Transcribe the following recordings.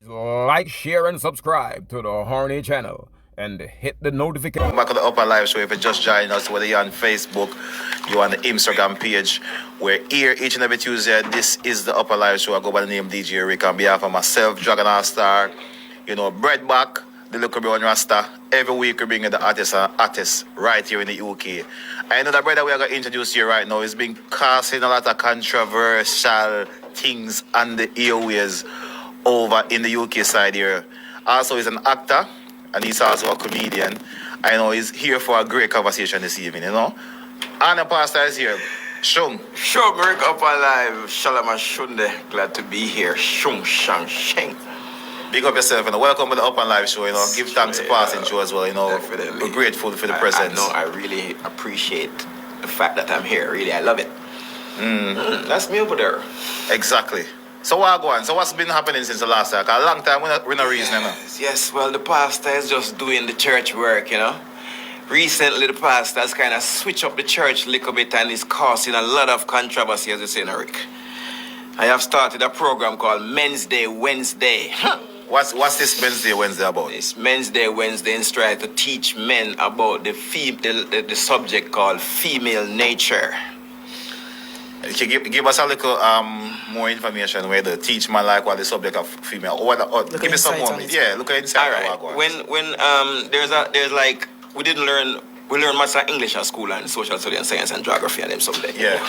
Like, share, and subscribe to the Horny channel and hit the notification. Back on the Upper Live Show. If you just joined us, whether you're on Facebook, you're on the Instagram page, we're here each and every Tuesday. This is the Upper Live Show. I go by the name DJ Rick on behalf of myself, Star, Breadback, the local brown Rasta. Every week we bring you the artists right here in the UK. I know that brother we are going to introduce you right now is been causing a lot of controversial things on the airways over in the UK side here. Also, he's an actor and he's also a comedian. I know he's here for a great conversation this evening, Anna Pastor is here. Shung. Shung, Rick up alive. Shalom and Shunde. Glad to be here. Shung, shang, sheng. Big up yourself and welcome to the Up and Live Show. Give thanks to Passing Show as well. Definitely. We're grateful for the presence. I really appreciate the fact that I'm here. Really, I love it. That's me over there. Exactly. So what going? So what's been happening since the last time? A long time we're not reasoning. Yes, well, the pastor is just doing the church work, Recently, the pastor has kind of switched up the church a little bit and is causing a lot of controversy, as you say, Rick. I have started a program called Men's Day Wednesday. What's this Men's Day Wednesday about? It's Men's Day Wednesday and try to teach men about the subject called female nature. Can you give us a little more information where the teach man like what the subject of female or give me some more. Yeah, look at inside. All right. When we learn much like English at school and social studies and science and geography and them someday. Yeah.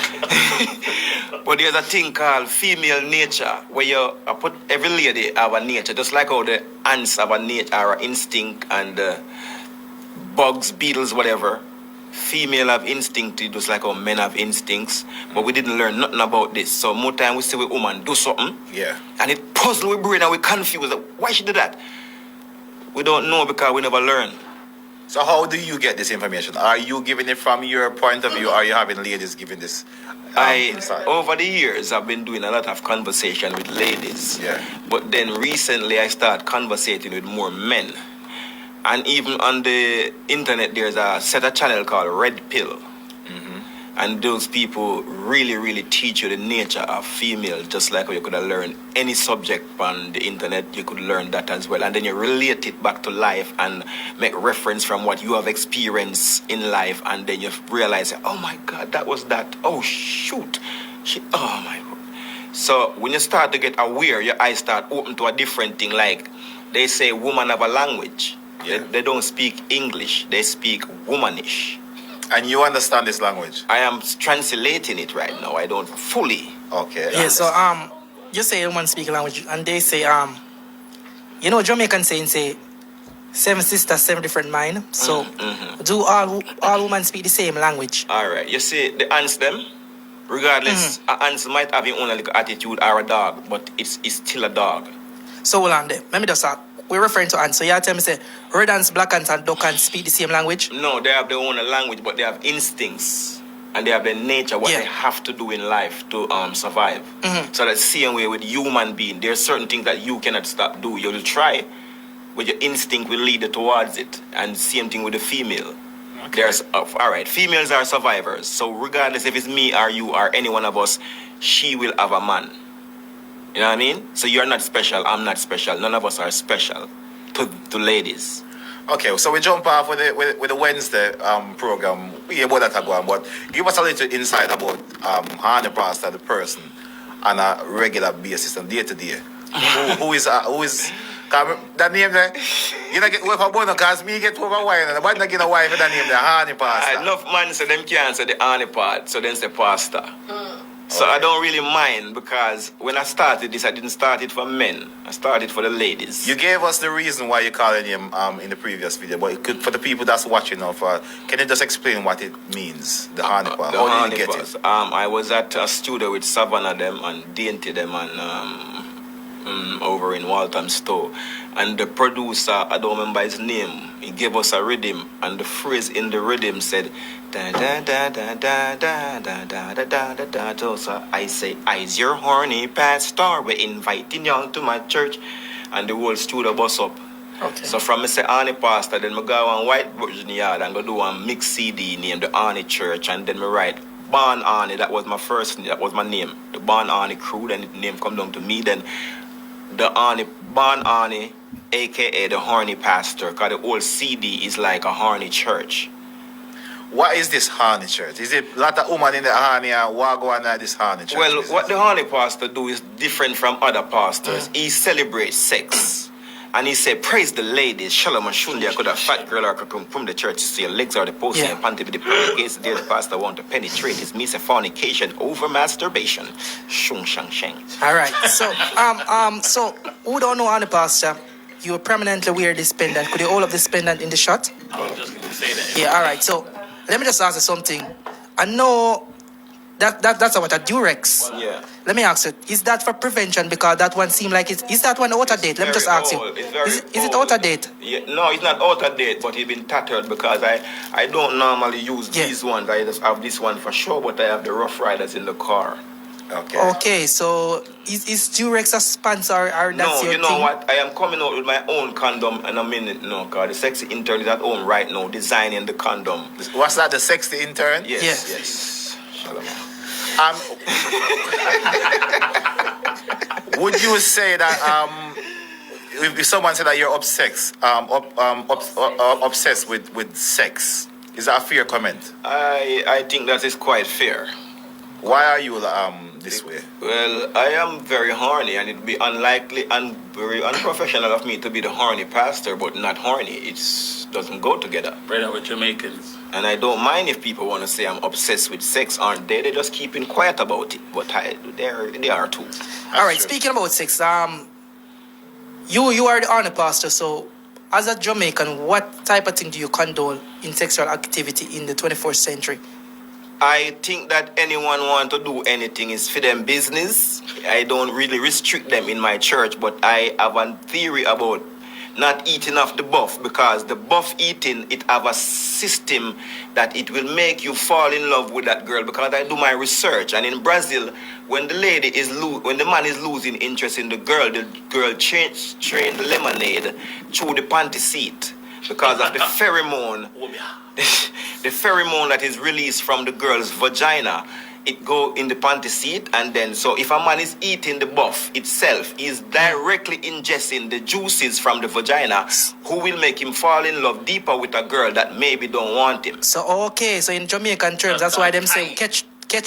But there's a thing called female nature where you put every lady have a nature, just like how the ants have a nature or an instinct and bugs, beetles, whatever. Female have instinct just like how men have instincts, but we didn't learn nothing about this. So more time we see a woman do something, and it puzzles our brain and we confused. Why she did that? We don't know because we never learn. So how do you get this information? Are you giving it from your point of view, or are you having ladies giving this insight? Over the years, I've been doing a lot of conversation with ladies. Yeah. But then recently, I started conversating with more men. And even on the internet, there's a set of channel called Red Pill. And those people really, really teach you the nature of female, just like how you could have learned any subject on the internet, you could learn that as well. And then you relate it back to life and make reference from what you have experienced in life. And then you realize, oh my God, that was that. Oh, shoot. Oh my God. So when you start to get aware, your eyes start open to a different thing. Like they say women have a language. Yeah. They don't speak English. They speak womanish. And you understand this language? I am translating it right now. I don't fully. Okay. Yeah, so you say women speak language and they say Jamaican saying say 7 sisters, 7 different mind. So do all women speak the same language? Alright. You see the ants them, regardless, ants might have your own little attitude or a dog, but it's still a dog. So hold on there. Let me just start. We're referring to ants. So you tell me say red ants, black ants, and duck ants speak the same language? No, they have their own language, but they have instincts and they have their nature, what they have to do in life to survive. So that's the same way with human being. There's certain things that you cannot stop doing. You'll try, but your instinct will lead you towards it. And same thing with the female. Okay. Alright, females are survivors. So regardless if it's me or you or any one of us, she will have a man. You know what I mean? So you're not special, I'm not special. None of us are special to ladies. Okay, so we jump off with the Wednesday program. We about that go on, but give us a little insight about Horny Pastar, the person, on a regular basis and day to day. Who is that name there? You don't get away from one because me get over wine and but not get a wife with that name there, Horny Pastar. Enough man say them can't say the Horny part, so then say pastor. So I don't really mind because when I started this, I didn't start it for men. I started for the ladies. You gave us the reason why you're calling him in the previous video, but for the people that's watching now, can you just explain what it means, the Horny part? How did you get it? I was at a studio with Savannah them and Dainty them and over in Waltham Store. And the producer, I don't remember his name, he gave us a rhythm and the phrase in the rhythm said da da da da da da da da da da da da. So I say, I's your horny pastor, we're inviting y'all to my church. And the whole studio bus up. Okay. So from me say Horny Pastor, then me go on White Virgin Yard and go do a mix CD named the Horny Church, and then me write Born Horny, that was my first, that was my name. The Born Horny crew, then the name come down to me, then the Horny, Born Horny, aka the Horny Pastor, because the whole CD is like a horny church. What is this Horny church? Is it a lot of women in the Horny and what go on at this Horny church? Well, business? what the Horny Pastor do is different from other pastors. He celebrates sex. And he said, praise the ladies. Shalom and shundi. I could have fat girl or could come from the church to see your legs are the posting and panty with the case. There the pastor want to penetrate his means of fornication over masturbation. Shung shang shang. All right. So who don't know on the pastor? You will permanently wear this pendant. Could you hold up this pendant in the shot? I was just going to say that. Yeah. All right. So let me just ask you something. I know that's about a Durex. Yeah. Let me ask you, is that for prevention? Because that one seemed like is that one out of date? Let me just ask you. Is it out of date? Yeah, no, it's not out of date, but it's been tattered because I don't normally use these ones. I just have this one for sure, but I have the Rough Riders in the car. Okay, so is Durex a sponsor or that's your you know thing? what? I am coming out with my own condom in a minute now, because the sexy intern is at home right now designing the condom. What's that, the sexy intern? Yes. Would you say that if someone said that you're obsessed with sex, is that a fair comment? I think that is quite fair. Why are you this way? Well, I am very horny, and it'd be unlikely and very unprofessional of me to be the horny pastor, but not horny. It doesn't go together. Brother with Jamaicans. And I don't mind if people want to say I'm obsessed with sex, aren't they? They're just keeping quiet about it. But they are too. All right, speaking about sex, you are the honor pastor, so as a Jamaican, what type of thing do you condone in sexual activity in the 21st century? I think that anyone want to do anything is for them business. I don't really restrict them in my church, but I have a theory about not eating off the buff, because the buff eating, it have a system that it will make you fall in love with that girl, because I do my research. And in Brazil, when the man is losing interest in the girl train the lemonade through the panty seat because of the pheromone. The pheromone that is released from the girl's vagina, it go in the panty seat, and then so if a man is eating the buff itself, he's directly ingesting the juices from the vagina, who will make him fall in love deeper with a girl that maybe don't want him. So in Jamaican terms, that's why them say catch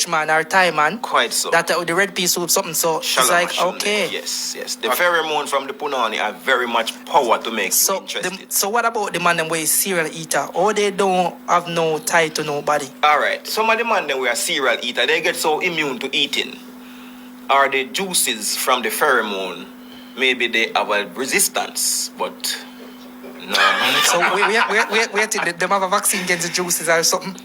man or tie man. Quite so. That with the red pea soup something. So it's like okay. Yes. The pheromone from the punani have very much power to make you interested. So what about the man them way serial eater? Or they don't have no tie to nobody? Alright, some of the man them who are serial eater, they get so immune to eating. Or the juices from the pheromone, maybe they have a resistance, but no. So we think them have a vaccine against the juices or something?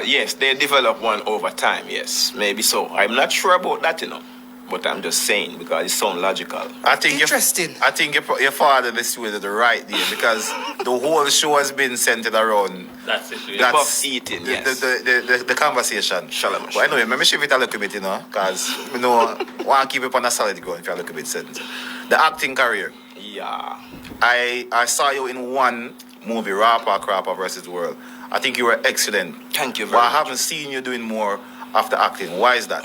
Yes, they develop one over time, yes. Maybe so. I'm not sure about that, but I'm just saying because it sounds logical. I think interesting. I think your father listened the right day, because the whole show has been centered around That's it. The buff eating, yes. The conversation. Shalom. But anyway, let me shift it a little bit, because want to keep it on a solid ground if you're a little bit sensitive. The acting career. Yeah. I saw you in one movie, Rapper Crapper versus the World. I think you were excellent. Thank you very much. much. But I haven't seen you doing more after acting. Why is that?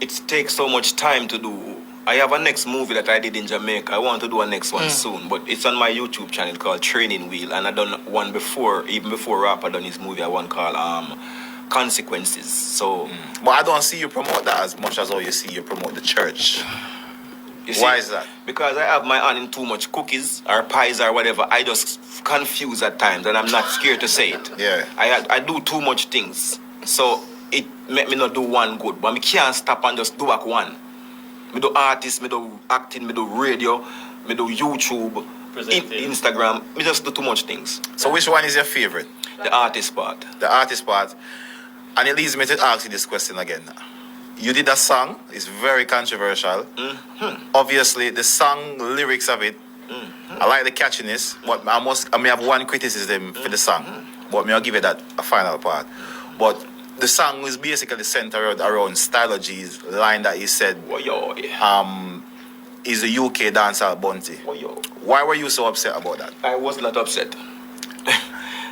It takes so much time to do. I have a next movie that I did in Jamaica. I want to do a next one soon, but it's on my YouTube channel called Training Wheel, and I done one before, even before Rapper done his movie. I one called Consequences. So, but I don't see you promote that as much as all you see you promote the church. Why is that? Because I have my hand in too much cookies or pies or whatever. I just confuse at times, and I'm not scared to say it. Yeah. I do too much things, so it make me not do one good. But I can't stop and just do like one. Me do artist, me do acting, me do radio, me do YouTube, Instagram. Me just do too much things. So which one is your favorite? The artist part. The artist part. And it leads me to ask you this question again. You did a song. It's very controversial. Mm-hmm. Obviously, the song lyrics of it, I like the catchiness, but I may have one criticism for the song, but may I'll give it that a final part. But the song is basically centered around Stylo G's line that he said, is a UK dancehall bunty. Why were you so upset about that? I was not upset.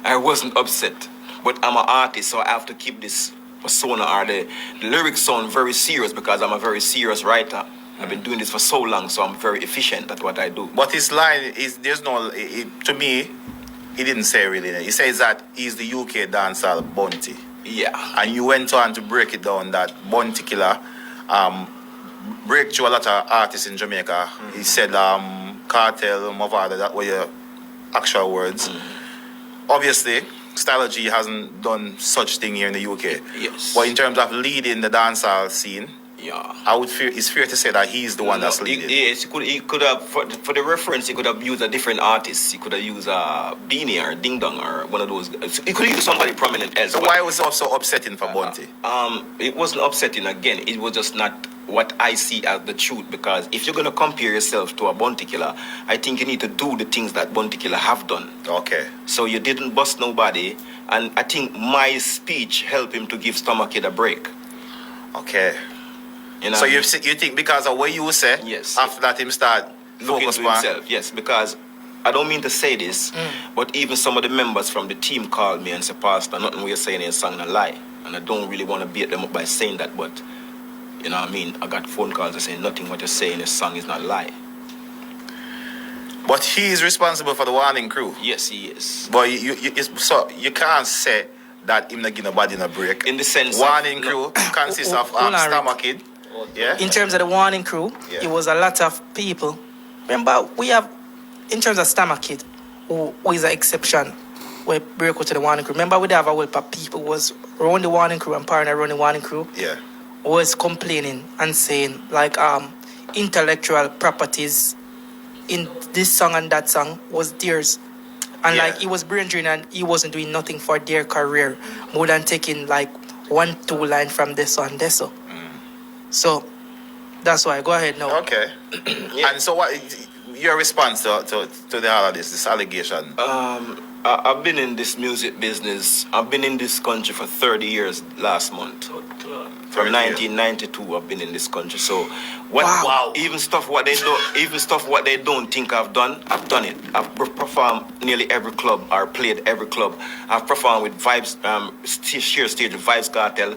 I wasn't upset. But I'm an artist, so I have to keep this persona or the lyrics sound very serious, because I'm a very serious writer. I've been doing this for so long, so I'm very efficient at what I do. But his line is there's no. To me, he didn't say really. He says that he's the UK dancehall Bunty. Yeah. And you went on to break it down that Bunty Killer break through a lot of artists in Jamaica. He said Cartel, Mavada, that were your actual words. Obviously, Stylo G hasn't done such thing here in the UK. Yes. But in terms of leading the dancehall scene, Yeah. I would fear it's fair to say that he's the one that's leading. Yes, he could have, for the reference, he could have used a different artist. He could have used Beanie or Ding Dong or one of those. He could have used somebody prominent else. So why was it also upsetting for Bunty? It wasn't upsetting again. It was just not what I see as the truth, because if you're going to compare yourself to a Bunty Killer, I think you need to do the things that Bunty Killer have done. Okay. So you didn't bust nobody, and I think my speech helped him to give Stomach Kid a break. Okay. You know So what I you mean? think because of what you say, Yes. after that him start Looking focus to on himself, yes, because I don't mean to say this, but even some of the members from the team called me and said, Pastor, nothing we're saying in a song a lie. And I don't really want to beat them up by saying that, but you know what I mean? I got phone calls that say nothing what you're saying in a song is not a lie. But he is responsible for the warning crew. Yes, he is. But so you can't say that him not give nobody a break. In the sense warning of, crew consists of hold on, Stomach Kid. Yeah. In terms of the warning crew, Yeah. it was a lot of people. Remember, we have, in terms of Stammer Kid, who is an exception, we break out to the warning crew. Remember, we have a whole of people who was around the warning crew and partner around the warning crew, Yeah. was complaining and saying, like, intellectual properties in this song and that song was theirs. And, Yeah. like, he was brain drained and he wasn't doing nothing for their career more than taking, like, 1-2 line from this one, this one. So, that's why. Go ahead now. Okay. And so what your response to the all of this allegation? I've been in this music business. I've been in this country for 30 years last month. From 1992, I've been in this country. So, Wow. even stuff what they don't think I've done it. I've performed nearly every club or played every club. I've performed with Vibes, Sheer Stage, Vibes Cartel,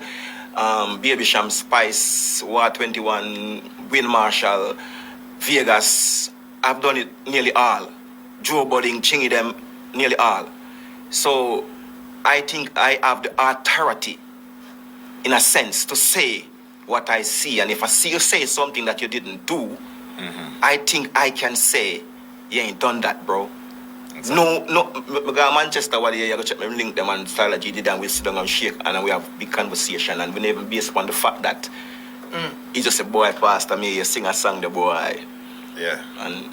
Baby Sham, Spice, War 21, Win Marshall, Vegas. I've done it nearly all. Joe Budding, Chingy them, nearly all. So I think I have the authority, in a sense, to say what I see. And if I see you say something that you didn't do, I think I can say, you ain't done that, bro. No, I go to Manchester, what you go check me link them and Stylo G did, and we sit down and shake and we have big conversation, and we never based upon the fact that he just a boy pastor me, you sing a song, the boy. Yeah. And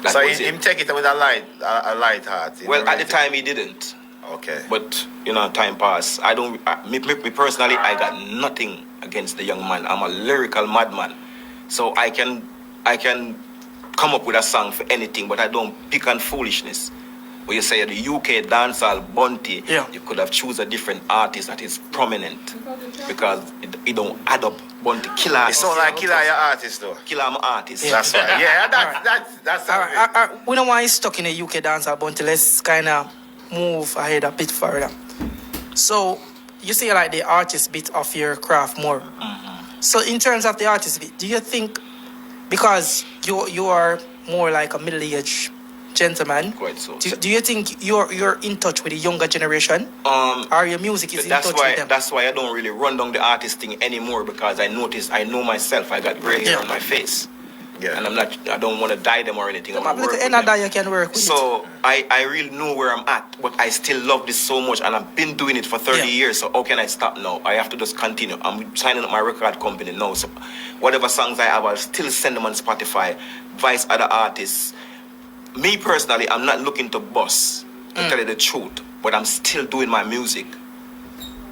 that So was him it. take it with a light heart. He Well, don't at the really time he didn't. Okay. But you know, time passed. I don't. Me personally, I got nothing against the young man. I'm a lyrical madman, so I can come up with a song for anything. But I don't pick on foolishness. When you say the UK dancehall Bunty, Yeah. you could have choose a different artist that is prominent, because it don't add up. Bunty Killer. It sound like Killer your artist though. Killer, I'm an artist. Yeah. That's right. Yeah, that's All right, we don't want you stuck in the UK dancehall bunty. Let's kind of move ahead a bit further. So, you see like the artist bit of your craft more. So, in terms of the artist bit, do you think, because you are more like a middle-aged gentleman, Quite so. do you think you're in touch with the younger generation? Or your music is in touch with them? That's why I don't really run down the artist thing anymore, because I know myself. I got gray hair Yeah. on my face, Yeah. and I don't want to dye them or anything. I'm Look gonna work at with another them. you can work with. So I really know where I'm at, but I still love this so much, and I've been doing it for 30 Yeah. years. So how can I stop now? I have to just continue. I'm signing up my record company now, so whatever songs I have, I'll still send them on Spotify, vice other artists. Me personally, I'm not looking to boss, to tell you the truth, but I'm still doing my music.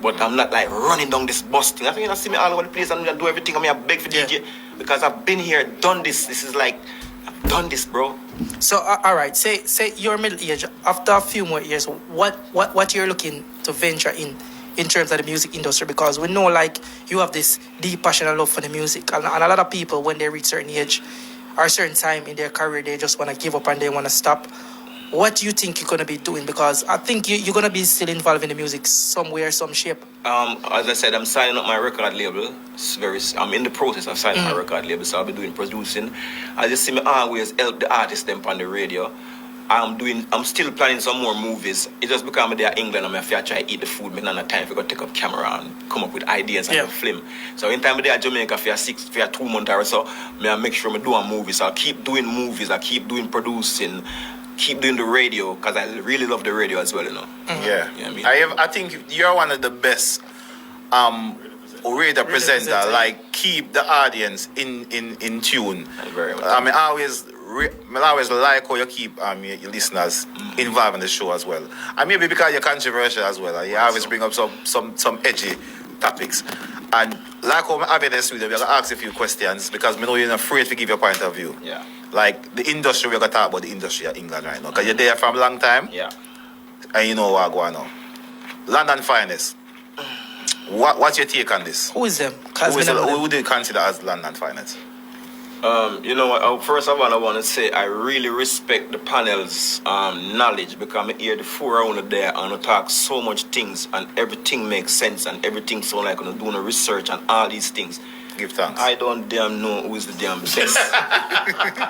But I'm not like running down this boss thing. I think you see me all over the place and I do everything. I beg for Yeah. DJ, because I've been here, done this. This is like, I've done this, bro. So, all right, say you're middle age. After a few more years, what you're looking to venture in terms of the music industry? Because we know, like, you have this deep passion and love for the music, and a lot of people, when they reach certain age or a certain time in their career, they just want to give up and they want to stop. what do you think you're gonna be doing? Because I think you're gonna be still involved in the music somewhere, some shape. As I said, I'm signing up my record label. I'm in the process of signing my record label, so I'll be doing producing. I just see me always help the artists them on the radio. I'm still planning some more movies. It just because I'm there in England and I feel try to eat the food, me not have time to go take up camera and come up with ideas and film. So in time I'm there in Jamaica for 2 months or so, I make sure I do a movie. So I keep doing movies, I keep doing producing, keep doing the radio, because I really love the radio as well, you know. Yeah. You know what I mean? I think you're one of the best radio presenter. Like, keep the audience in tune. Thank you very much. I mean, I always like how you keep your listeners involved in the show as well. And maybe because you're controversial as well. You always bring up some edgy topics. And like how I'm having this video, we're going to ask a few questions because we know you're not afraid to give your point of view. Yeah. Like the industry, we're going to talk about the industry of England right now. Because you're there from a long time. Yeah. And you know what going on. London Finest. What's your take on this? Who is them? Who do you consider as London Finest? You know what? First of all, I want to say I really respect the panel's knowledge because I hear the 4 round there and I talk so much things and everything makes sense and everything so like I'm doing research and all these things. Give thanks. I don't damn know who is the damn best.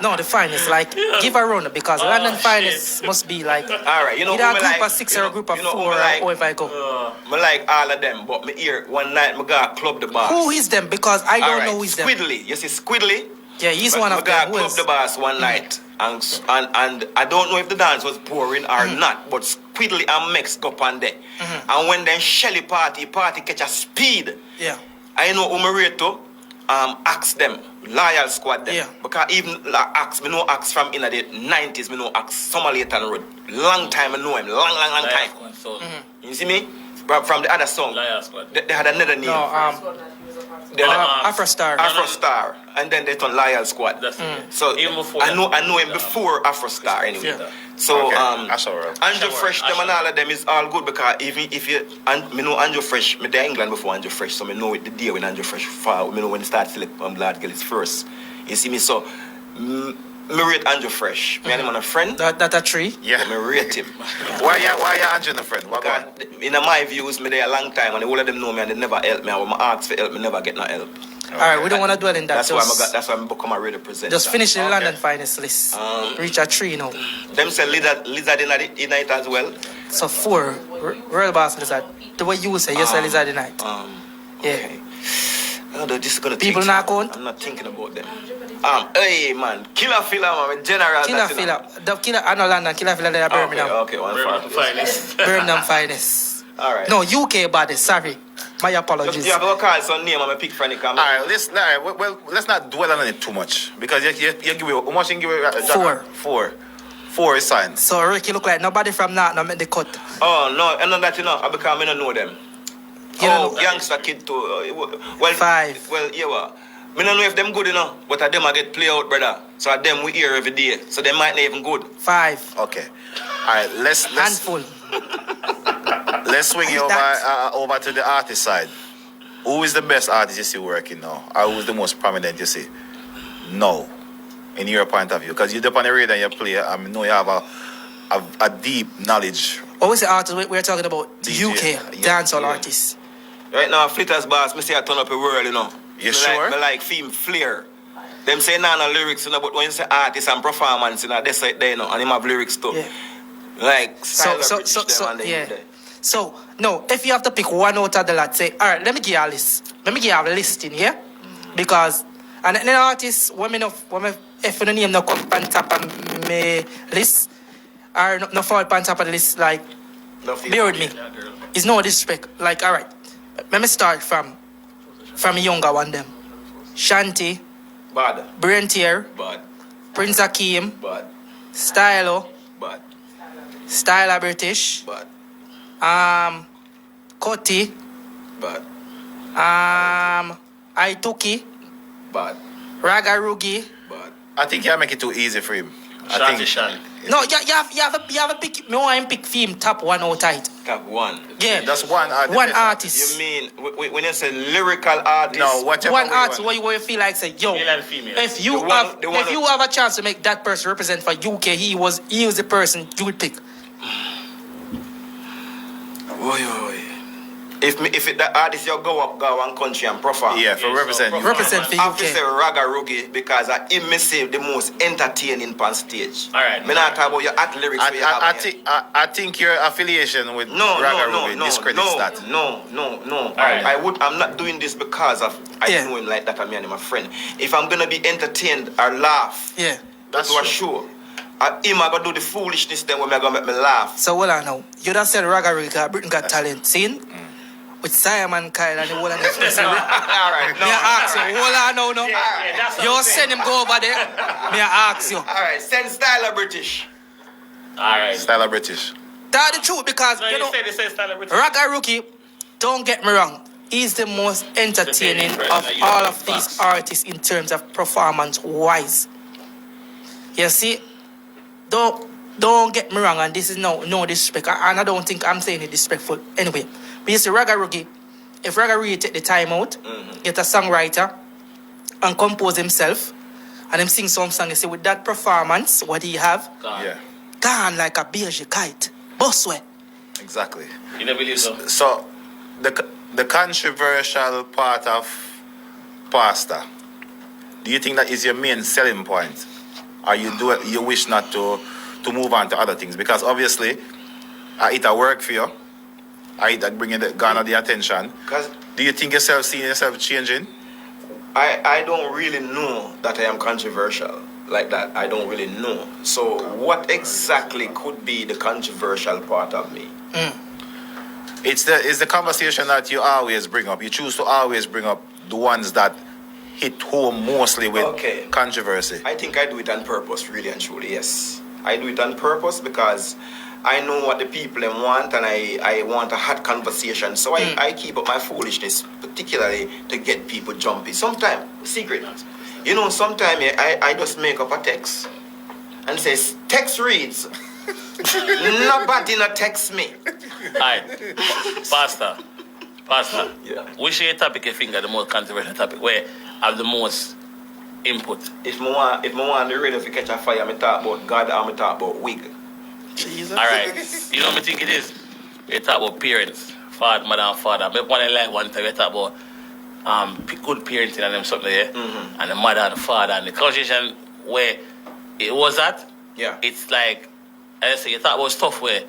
No, the finest. Like, give a run because London Finest must be like. All right, you know, either a me group like, of 6 or a group of you know, 4 like, or if I go. I like all of them, but me hear one night I got Club the Boss. Who is them? Because I don't All right, know who is them. Squiddly. You see Squiddly? Yeah, he's one of I got them. Who Club else? the Boss one night. And I don't know if the dance was boring or not, but Squiddly and Mex go on there. And when then Shelly party catch a speed. Yeah. I know Umarito ask them, Loyal Squad them. Yeah. Because even ask, me know ask from in the 90s, me know ask Summer Later Road. Long time I know him, long time. You see me? From the other song. They had another name. No, Afrostar. Afrostar. And then they turn Loyal Squad. That's it. So Even before I know that. him before Afrostar anyway. Yeah. So Okay, that's all right. Andrew Fresh, them and all of them is all good because even if you and me know Andrew Fresh, me there in England before Andrew Fresh, so me know it the day when Andrew Fresh fall, me know when he start select Lad Girl is first. You see me, so me rate Andrew Fresh. Me and him on a friend. That a tree. Yeah. Me rate him. Why you Andrew a friend? What going? In my views, me there a long time and all of them know me and they never help me. And when I ask for help, me never get no help. Alright, we don't want to dwell in that. That's why I become a radio presenter. Just finish the Okay. London Finest list. Reach a 3 now. Them say lizard in it as well. So 4. Royal Boss Lizard. The way you say, you say Lizard in night. Yeah. Okay. This is gonna People take not time. count? I'm not thinking about them. Hey man, Killer Filler, man, General. Killer Filler. The Killer, I know London. Killer Filler, they are Birmingham. Okay, one Finest. Birmingham Finest. All right. No, UK baddest. Sorry. My apologies. You have to call some name. I'm a pick Franny. All right, let's not dwell on it too much because you give me how much you give me? 4. 4 is signed. So Ricky look like nobody from that no make the cut. Oh no, and not that you know, because I don't know them. You don't know- youngster kid too. Well, 5. Well, yeah, well. I don't know if them good enough, but at them I get play out, brother. So at them we hear every day. So they might not even good. 5. Okay. All right, let's Handful. swing you over to the artist side. Who is the best artist you see working now? Or who's the most prominent you see? No. In your point of view. Because you're up on the radio and you play, I know you have a deep knowledge. What was the artist we're talking about? The DJ. UK Yeah. dancehall artist. Right now, Flitter's boss, me say I turn up the world, you know. You sure? Me like theme flair. Them say no lyrics, you know, but when you say artist and performance, you know, they say they know, and him have lyrics too. Yeah. Like style So, British them and they yeah. do that. So, no, if you have to pick one out of the lot, say, all right, let me give you a list. Let me give you a listing, yeah? Because, and an artist, if the name no come on top of my list, or no fall on top of the list, like, No feel bear with me. It's no disrespect. Like, all right, let me start from a younger one, them. Shanti, Bad, Brentier, bad, Prince Akeem, bad, Stylo, bad, Styler British, bad, Coti, bad, Aituki, bad, Ragarugi. bad. I think you make it too easy for him. Transition. No, you have a pick. Me want him pick film top one out tight. Top one. Yeah, That's one artist. one artist. You mean when you say lyrical artist? No, whatever. One way artist you where you feel like say, yo, Male and female. if you The one if you have a chance to make that person represent for UK, he was the person you would pick. Oy. If the artist you go one country and perform. Yeah, for Yeah, represent so you. Represent for I have to say UK. Raga Rugi because I immersive the most entertaining on stage. Alright. Me not talk about your act lyrics. where you have here. I think your affiliation with No, Raga no, Ruby no, discredits that. no. Alright. I'm not doing this because of I Yeah. know him like that. I'm my friend. If I'm gonna be entertained or laugh, Yeah. that's for sure. Him I gonna do the foolishness then when I gonna make me laugh. So what I know, you don't said Raga Riga, Britain Got Talent, seen? With Simon Kyle and the whole of the All right, no. Me I ask you, hold on now, no. Yeah, that's what You I'm send saying. him go over there. Me I ask you. All right, send style of British. Alright. Style of British. That's the truth because No, you know they say style of British. Raga Rookie, don't get me wrong, he's the most entertaining Entertaining of person, yeah, all of facts. these artists in terms of performance wise. You see, don't get me wrong, and this is no disrespect, and I don't think I'm saying it disrespectful anyway. But you see, Raga Rookie, if Raga really take the time out, get a songwriter and compose himself, and him sing some song, you see, with that performance, what he have, God. Yeah, gone like a beige kite, busway. exactly. You don't believe so? So, the controversial part of Pastar, do you think that is your main selling point? Or you wish not to move on to other things? Because obviously, it a work for you. It bring garner the attention. Cause Do you think seeing yourself changing? I don't really know that I am controversial like that. I don't really know. So what exactly could be the controversial part of me? It's the conversation that you always bring up. You choose to always bring up the ones that hit home mostly with Okay. controversy. I think I do it on purpose, really and truly, yes. I do it on purpose because I know what the people them want and I want a hot conversation. So I keep up my foolishness, particularly to get people jumpy. Sometimes, secret, you know, sometimes I just make up a text and says, text reads. Nobody not text me. Alright. Pastor. Yeah. Which your topic you think are the most controversial topic where have the most input? If I want the radio to catch a fire, I talk about God or I talk about wig. Jesus. Alright. You know what I think it is? We talk about parents, father, mother and father. Maybe one time we talk about good parenting and them something there. And the mother and the father and the conversation where it was at, Yeah. it's like I say you talk about stuff where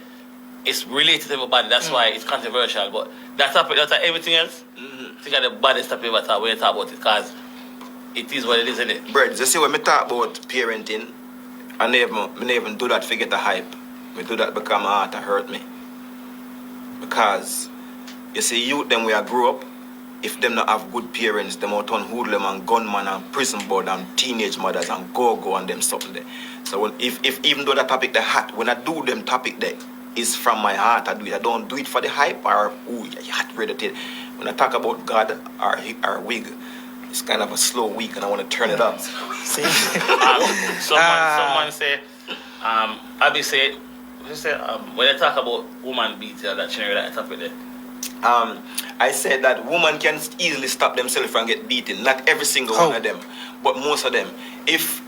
it's related to everybody, that's why it's controversial. But that topic, that's like everything else. I think the baddest topic ever talk when you talk about it because it is what it is, isn't it? Birds, you see when I talk about parenting, I never even do that to get the hype. I do that because my heart hurt me. Because you see youth them where I grew up, if them not have good parents, them out on hoodlum and gunman and prison board and teenage mothers and go and them something there. So if even though that topic the hot, when I do them topic there, it's from my heart I do it. I don't do it for the hype or you hot ready to. When I talk about God or wig, it's kind of a slow week and I want to turn it up. See? Someone say, Abby said, when they talk about woman beats, that scenario that topic there. I said that women can easily stop themselves from get beaten. Not every single How? one of them, but most of them. If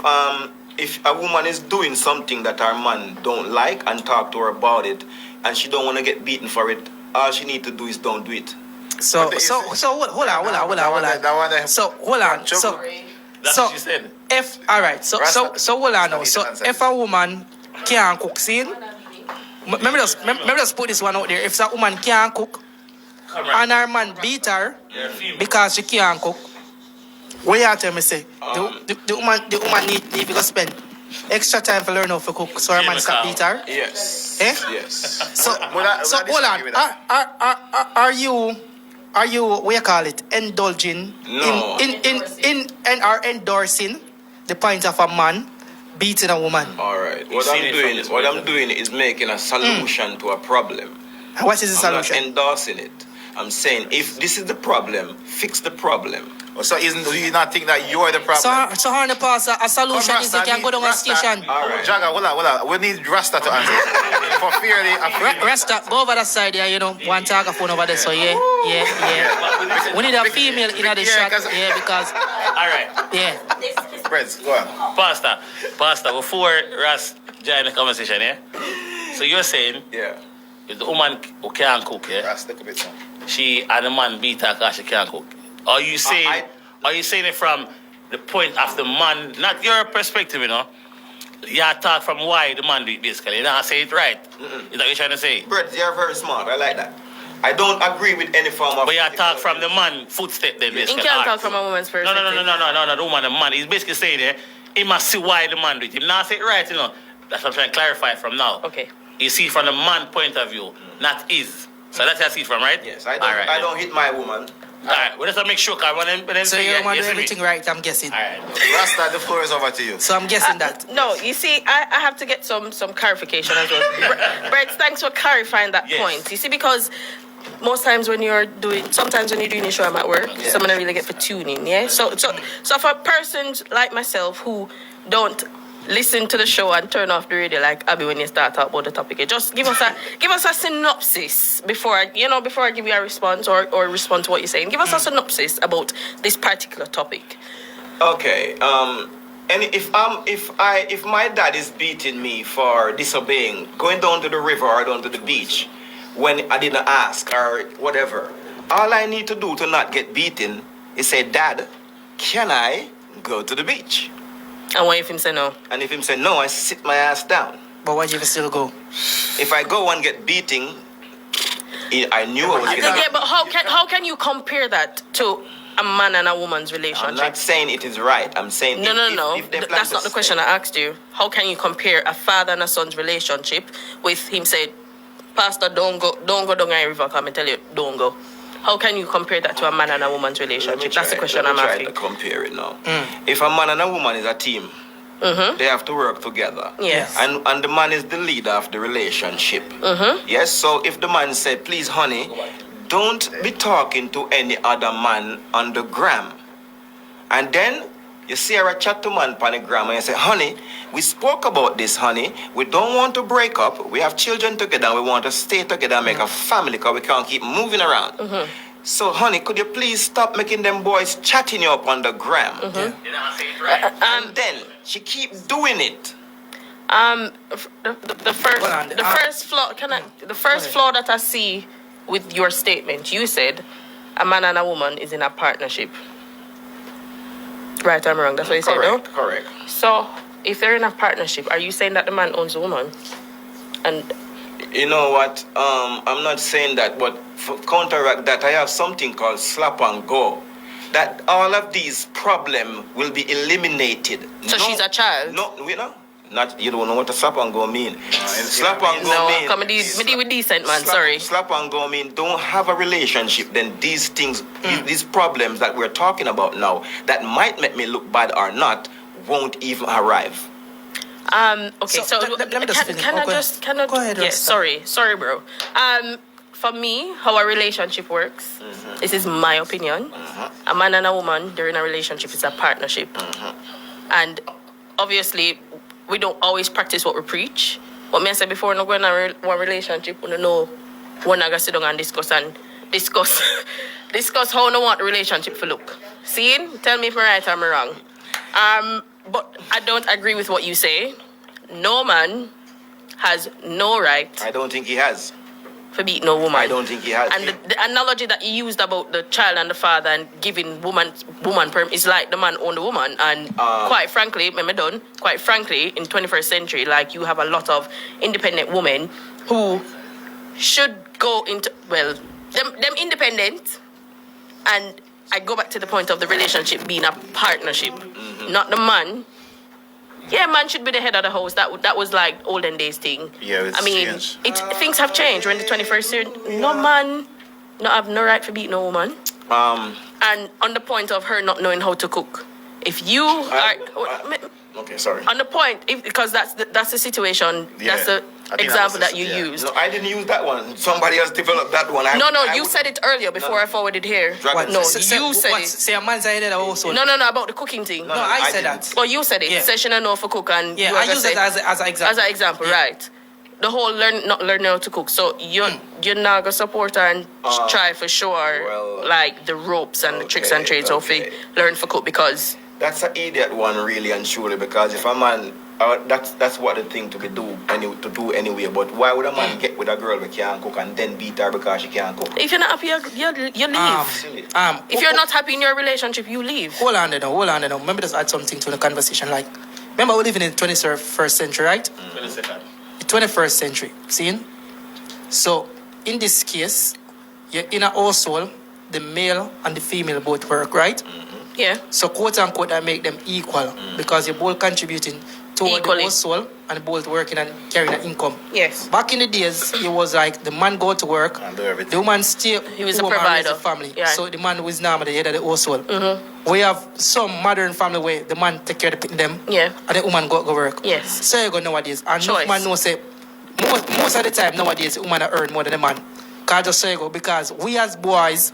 a woman is doing something that her man don't like and talk to her about it, and she don't want to get beaten for it, all she need to do is don't do it. So But hold on. So hold on. So That's So- what she said. if all right, so hold on now. So if a woman can't cook, see, remember just put this one out there. If a woman can't cook Come right. and her man beat her You're a female. because she can't cook, what you tell me say? The woman need to go spend extra time to learn how to cook, so her man stop beat her. Yes. Eh? Yes. So I hold on. disagree with that. Are you what you call it, indulging No. in endorsing the point of a man beating a woman? All right. You've seen it from this What I'm person. doing is making a solution to a problem. What is the I'm not solution? endorsing it. I'm saying if this is the problem, fix the problem. So do you not think that you're the problem? So Horny pastor, a solution is you can go down a station. All right. Jaga, hold on. We need Rasta to answer. For fear Rasta, go over that side there, one talker phone over there, so yeah. We need a female in the shot, because... All right. Yeah. Friends, go on. Pastor, before Ras join the conversation, yeah? So you're saying, Yeah. if the woman who can't cook, yeah? Rasta, a bit, She and the man beat her because she can't cook. Are you saying it from the point of the man, not your perspective, You talk from why the man do it basically. You don't say it right. Is that what you're trying to say? Brett, you're very smart. I like that. I don't agree with any form of... But you talk from the man footstep then basically. You can't talk from a woman's perspective. No, the woman, the man. He's basically saying he must see why the man do it. He not say it right, That's what I'm trying to clarify from now. Okay. You see from the man point of view, not his. So that's how I see it from, right? Yes, I don't hit my woman. All right, well, let's make sure, because when them So say, you want to do everything right, I'm guessing. All right. Rasta, the floor is over to you. So I'm guessing that. No, you see, I have to get some clarification as well. Brett, thanks for clarifying that point. You see, because most times sometimes when you're doing a show, I'm at work, so I'm not really get for tuning, yeah? So for persons like myself who don't listen to the show and turn off the radio like Abby when you start talking about the topic, just give us a synopsis before I give you a response or respond to what you're saying. Give us a synopsis about this particular topic. Okay. And if my dad is beating me for disobeying, going down to the river or down to the beach when I didn't ask or whatever, all I need to do to not get beaten is say, Dad, can I go to the beach? And what if him say no? And if him say no, I sit my ass down. But why do you still go? If I go and get beating, I knew I was going to... Yeah, but how can you compare that to a man and a woman's relationship? I'm not saying it is right. I'm saying... No. If they plan That's to not the stay- question I asked you. How can you compare a father and a son's relationship with him saying, Pastor, don't go down the river, come and tell you, don't go. How can you compare that to a man and a woman's relationship? That's the question I'm asking. Let me try to compare it now. If a man and a woman is a team, they have to work together. Yes. And the man is the leader of the relationship. Yes, so if the man said, please, honey, don't be talking to any other man on the gram. And then you see her chat to man on the gram and you say, honey, we spoke about this, honey. We don't want to break up. We have children together. And we want to stay together and make a family because we can't keep moving around. So, honey, could you please stop making them boys chatting you up on the gram? And then she keep doing it. The first flaw that I see with your statement, you said a man and a woman is in a partnership. Right, I'm wrong. That's what you said, no? Correct. So, if they're in a partnership, are you saying that the man owns the woman? And you know what? I'm not saying that, but for counteract that, I have something called slap and go. That all of these problems will be eliminated. so she's a child? No, you don't know what a slap and go mean. Slap and go mean. No, come deal with decent man. Sorry. Slap and go mean don't have a relationship. Then these things, these problems that we're talking about now, that might make me look bad or not, won't even arrive. Okay. So let me just finish. Go ahead. Yes. Sorry, bro. For me, how a relationship works, this is my opinion. A man and a woman, they're in a relationship. It's a partnership, and obviously, we don't always practice what we preach. But me I said before, not going in one relationship, we don't know when I sit down and discuss how I want the relationship to look. See? Tell me if I'm right or I'm wrong. But I don't agree with what you say. No man has no right. I don't think he has. For beating no woman. I don't think he has. And the analogy that you used about the child and the father and giving woman perm is like the man own the woman. And quite frankly, in 21st century, like you have a lot of independent women who should go into, well, them independent. And I go back to the point of the relationship being a partnership, not the man. Yeah, man should be the head of the house. That was like olden days thing. Yeah, it's changed. Things have changed. We're in the 21st century. No man, have no right to beat no woman. And on the point of her not knowing how to cook, if you are, Okay, sorry. On the point, because that's the situation. Yeah. That's the I think example that that was you yeah. used. No, I didn't use that one. Somebody else developed that one. You said it earlier before I forwarded here. What? No, Say- you said it. Say a man's head also. No, about the cooking thing. No, I said didn't. that. Oh, you said it. Yeah. Say she don't know for cook, and Yeah, you I ever use say- it as an example. as an example, Yeah. right? The whole not learning how to cook. So you're not gonna support her and try for sure, well, like the ropes and the tricks and okay, trades of okay. it. Learn for cook because That's an idiot one, really and truly, because if a man, that's what the thing to be do anyway. But why would a man get with a girl who can't cook and then beat her because she can't cook? if you're not happy, you leave. If you're not happy in your relationship, you leave. Hold on there now. Remember, just add something to the conversation. Like, remember, we're living in the 21st century, right? 22nd. The 21st century. See? So, in this case, you're in a household, the male and the female both work, right? Yeah. So, quote unquote, I make them equal because you're both contributing toward Equally. the household and both working and carrying an income. Yes. Back in the days, it was like the man go to work, And do everything. the woman stay He was a home and raise the provider. family. Yeah. So the man was normally the head of the household. We have some modern family where the man take care of them, Yeah. and the woman go work. Yes. So you go nowadays, and no Choice. man knows say most of the time nowadays the woman earn more than the man. Cause just so you go because we as boys.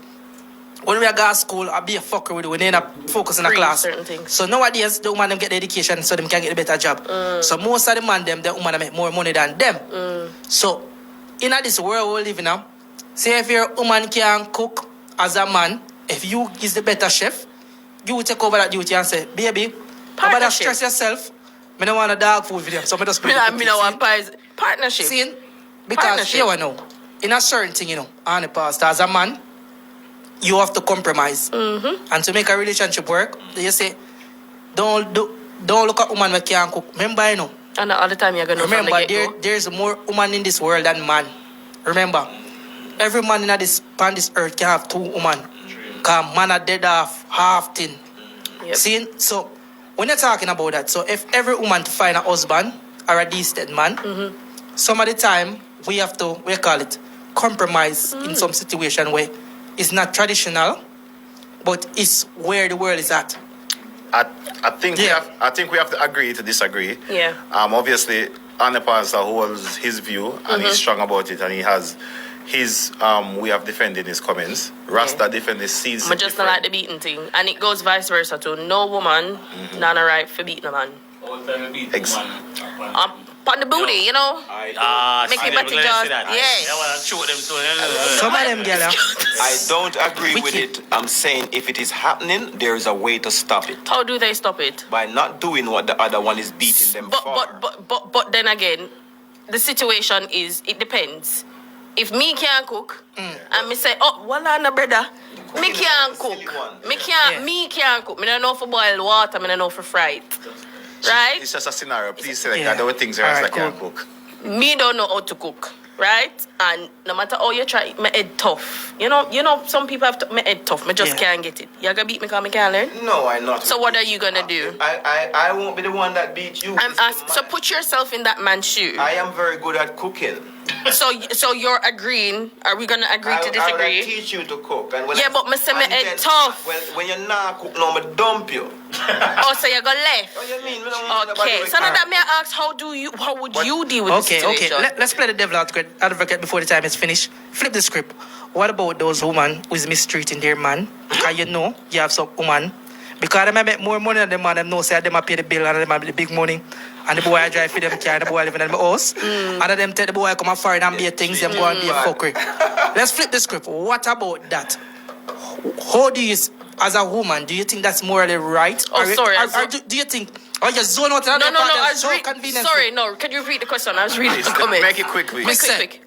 When we are going to school, I be a fucker with it. We need to focus in the Free class. certain things. So nowadays, the woman them get the education so them can get a better job. So most of the man them, the woman make more money than them. So in this world we live in now, say if your woman can cook as a man, if you is the better chef, you take over that duty and say, baby, you better Partnership. stress yourself. I don't want a dog food with them, so I just Me not want pies. Partnership. See, because Partnership. here I know, in a certain thing, on the past, as a man, you have to compromise. And to make a relationship work, you say, don't look at woman who can't cook. Remember, And all the time you're gonna know from the remember, get-go. there's more woman in this world than man. Remember, every man in on this earth can have 2 women. Because man are dead off half thing. Yep. See, so when you're talking about that, so if every woman to find a husband or a decent man, some of the time we have to, we call it, compromise in some situation where it's not traditional, but it's where the world is at. I think Yeah. I think we have to agree to disagree. Yeah. Obviously, Anna Pastor holds his view and he's strong about it, and he has his we have defended his comments. Rasta defend his seeds. I just not like the beating thing. And it goes vice versa too. No woman, not a right for beating a man. All the time we beat Ex- man. On the booty, you know? Make it better just, yes. I want to shoot them too. Some of them, girl, I don't agree with Wicked. it. I'm saying if it is happening, there is a way to stop it. How do they stop it? By not doing what the other one is beating them for. But then again, the situation is, it depends. If me can't cook, and me say, oh, well, no, brother, me can't cook. Me can't cook. Me don't know for boil water, me don't know for fry it. Right? It's just a scenario. Please select Yeah. that. There were things Alright, that can cool. cook. Me don't know how to cook. Right? And no matter how you try, my head tough. You know, some people have to, my head tough. Me just Yeah. can't get it. You gonna beat me because me can't learn? No, I'm not. So what are you gonna do? I won't be the one that beat you. I'm It's the asked, so man. put yourself in that man's shoe. I am very good at cooking. So you're agreeing? Are we gonna agree to I will disagree? teach you to cook. And when Yeah, but me say me and head then- tough. Well, when you're not cook, no, me dump you. Oh, so you go left? What you mean? Me don't want nobody Okay. with So now her. that me ask, how would you deal with the Okay. situation? Let's play the devil advocate before the time is finished. Flip the script. What about those women who is mistreating their man? Because you have some woman. Because they make more money than the man, them know say they might pay the bill and they might be the big money. And the boy I drive for them car and the boy living in the house. And them take the boy come and foreign and be things, them go and be a fuckery. Let's flip the script. What about that? How do you, as a woman, do you think that's morally right? Oh, sorry, Or do you think, or you zone out No, another part I that's was so convenient? sorry, no. Can you repeat the question? I was reading the comment. Make it quick, please. Quick.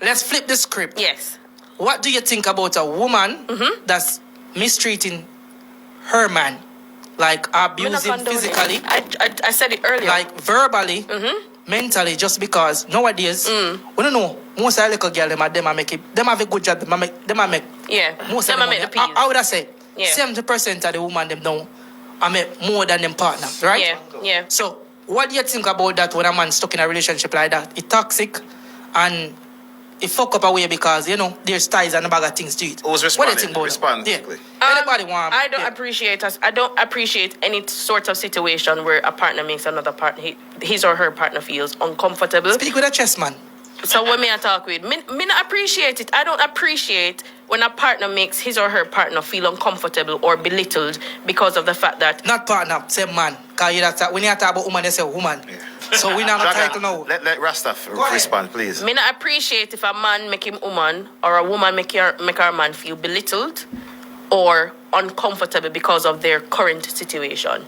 Let's flip the script. Yes. What do you think about a woman that's mistreating her man? Like Me not abusing condone it. physically, I said it earlier. like verbally, mentally, just because nowadays, we don't know, most of the little girls, them a make it, them have a good job, them a make yeah. most Them of a make them. the peas. I would have said, Yeah. 70% of the woman, them don't, I make more than them partner, right? Yeah. So, what do you think about that when a man stuck in a relationship like that? It's toxic, and it fuck up away because, you know, there's ties and a bag of things to it. Who's What do you responding? think about Respond it? quickly. Anybody want? I don't appreciate us. I don't appreciate any sort of situation where a partner makes another partner, his or her partner feels uncomfortable. Speak with a chess man. So when me I talk with, me not appreciate it. I don't appreciate when a partner makes his or her partner feel uncomfortable or belittled because of the fact that Not partner, say man. Because when you talk about woman, you say woman. Yeah. So we not a title now. Let Rastaf ahead. respond, please. me not appreciate if a man make him woman or a woman make her man feel belittled or uncomfortable because of their current situation.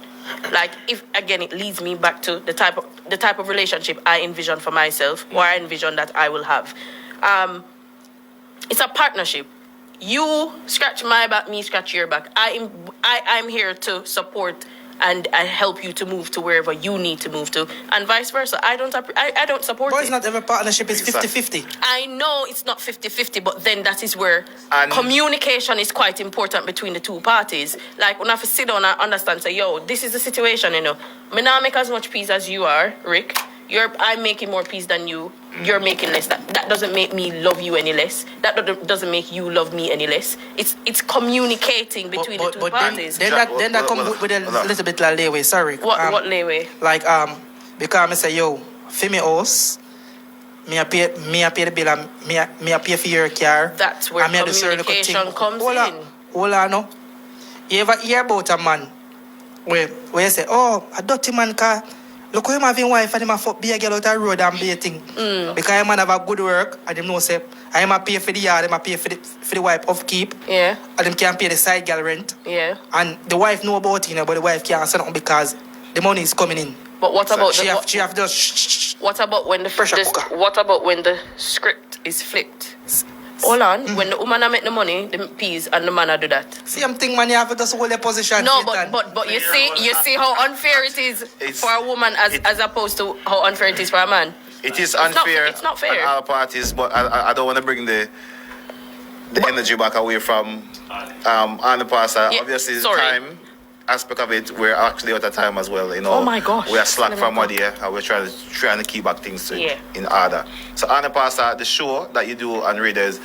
Like if again it leads me back to the type of relationship I envision for myself or I envision that I will have. It's a partnership. You scratch my back, me scratch your back. I'm here to support and I help you to move to wherever you need to move to, and vice versa. I don't support But it. it's not every partnership is Exactly. 50-50. I know it's not 50-50, but then that is where And- communication is quite important between the two parties. Like, when I have to sit down and understand, say, yo, this is the situation, you know. Me not make as much peace as you are, Rick. I'm making more peace than you. You're making less. That doesn't make me love you any less. That doesn't make you love me any less. It's communicating between the two parties. Then that come with a little bit like leeway. Sorry. What leeway? Like because I say yo, for me house, me a pay the bill and me a pay for your car. That's where and me a do certain little communication thing. comes in. Hold on, no. You ever hear about a man where you say, oh, a dirty man car. Look how him having wife and him a fuck be a girl out the road and baiting. Because him man have a good work and him know say I am a pay for the yard, him a pay for the wife upkeep. Yeah. And him can pay the side girl rent. Yeah. And the wife know about it, you know, but the wife can't say nothing because the money is coming in. But what about She have just what about when Pressure cooker. what about when the script is flipped? Hold on. When the woman make the money, the peas, and the man do that. same thing, man. You have to just hold your position. No, Satan. but you see how unfair it is for a woman as opposed to how unfair it is for a man. It is unfair It's not fair. on all parties, but I don't want to bring the energy back away from on the pastor. Yeah, Obviously, the sorry. time aspect of it, we're actually out of time as well. You know, Oh my gosh. we are slack from one year, and we're trying to keep back things in order. So, on the pastor, the show that you do on radio is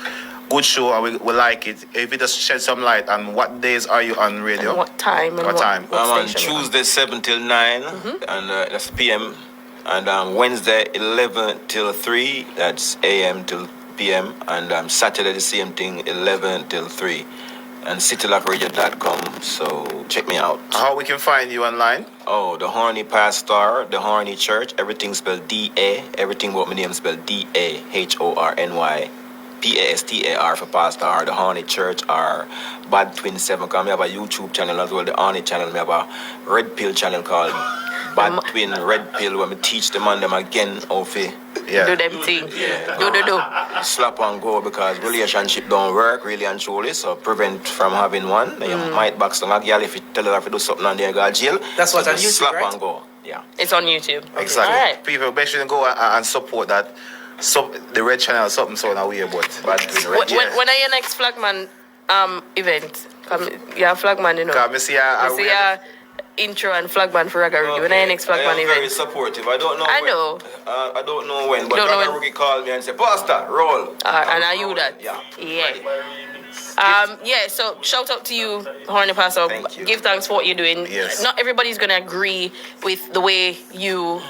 good show, and we like it. If you just shed some light on what days are you on radio? And what time? And What time? What I'm on station? Tuesday 7 till 9, and that's PM. And Wednesday 11 till 3, that's AM till PM. And Saturday the same thing, 11 till 3. And citylockradio.com, so check me out. How we can find you online? Oh, the Horny Pastar, the Horny Church, everything spelled D-A, everything about my name spelled D-A-H-O-R-N-Y. Pastar for Pastar, the Horny Church, or Bad Twin 7. Because I have a YouTube channel as well, the Horny channel. I have a Red Pill channel called Bad Twin Red Pill, where I teach them and them again how to Do them thing. Yeah. Do. slap and go, because relationship don't work really and truly, so prevent from having one. You might back some girl if you tell her to do something and they go to jail. That's what So on just YouTube, slap right? and go. Yeah. It's on YouTube. Exactly. All right. People, make sure you go and support that. So the Red Channel, something so now we about. But When are your next Flagman event? Yeah, Flagman, you know. Because I see I see a intro and Flagman for Ragga. When are your next I Flagman am very event? supportive. I don't know I when. know. I don't know when, but Don't know Ragga when. Rookie called me and said, Pastor, roll. And are you that? Yeah. Yeah. So shout out to you, Horny Pastor. Thank you. Give thanks for what you're doing. Yes. Not everybody's gonna agree with the way you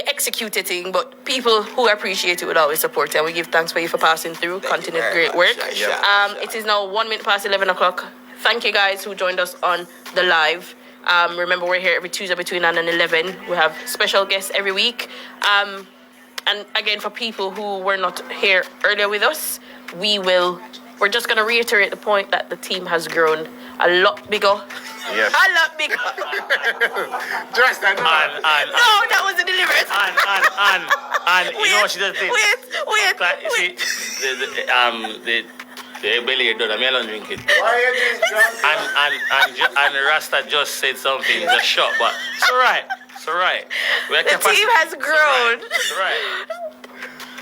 execute a thing, but people who appreciate it would always support it. And we give thanks for you for passing through. Continue very great much. work. Yeah. It is now 1 minute past 11 o'clock. Thank you guys who joined us on the live. Remember, we're here every Tuesday between 9 and 11. We have special guests every week. And again, for people who were not here earlier with us, we're just going to reiterate the point that the team has grown a lot bigger. Yes. A lot bigger. Just that. No, that wasn't deliberate. And you know what she does this? Wait. Like, you see, the belly done, I'm not drink it. Why are you doing And Rasta just said something, it's a shot, but it's alright. It's alright. The team has grown. It's alright.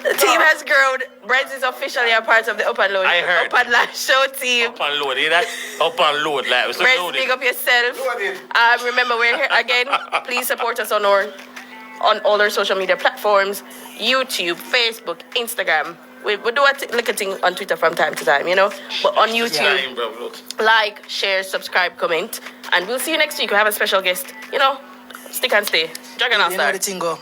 The team has grown. Brent is officially a part of the Up and Load. I heard. Up and Load show team. Up and load, hear that? Up and load, like, we're so Brent, loaded. big up yourself. Loaded. Remember, we're here again. Please support us on all our social media platforms: YouTube, Facebook, Instagram, We do a little thing on Twitter from time to time, you know. But on YouTube, like, share, subscribe, comment, and we'll see you next week. We have a special guest. You know, stick and stay. Dragon You know Star. the thing go.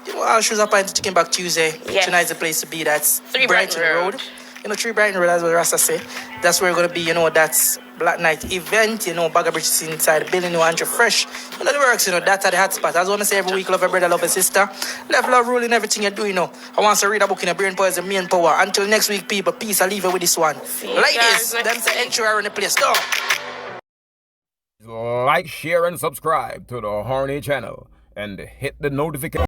You know, our shoes up on Chicken Back Tuesday. Yes. Tonight's the place to be. That's 3 Brighton Road. You know, 3 Brighton Road, as what Rasta say. That's where we're going to be, you know, that's Black Night event, you know, Bag of Bridges inside the building, you know, Andrew Fresh. You know, the works, you know, that's at the hot spot. As I want to say every week, love your brother, love your sister. Love, love, rule in everything you do, you know. I want to read a book in a brain power is the main power. Until next week, people, peace, I leave you with this one. Ladies, them say entry are in the place. Go. Like, share, and subscribe to the Horny channel and hit the notification.